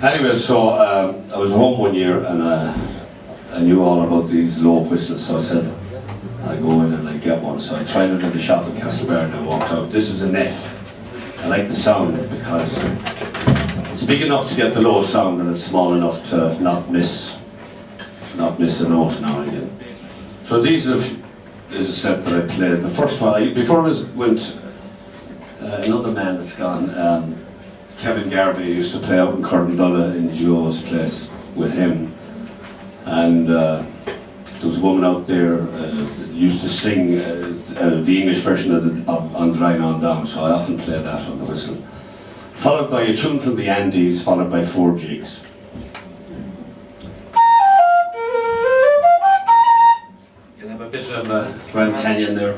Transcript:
Anyway, so I was home one year and I knew all about these low whistles, so I said I'd go in and I'd get one. So I tried it in the shop at Castlebar and I walked out. This is an F. I like the sound because it's big enough to get the low sound and it's small enough to not miss a note now and again. So these is a set that I played. The first one, before I went, another man that's gone, Kevin Garvey used to play out in Curtindulla in Joe's place with him, and there was a woman out there that used to sing the English version of On the Line On Down, so I often play that on the whistle. Followed by a tune from the Andes, followed by 4 jigs. You can have a bit of a Grand Canyon there.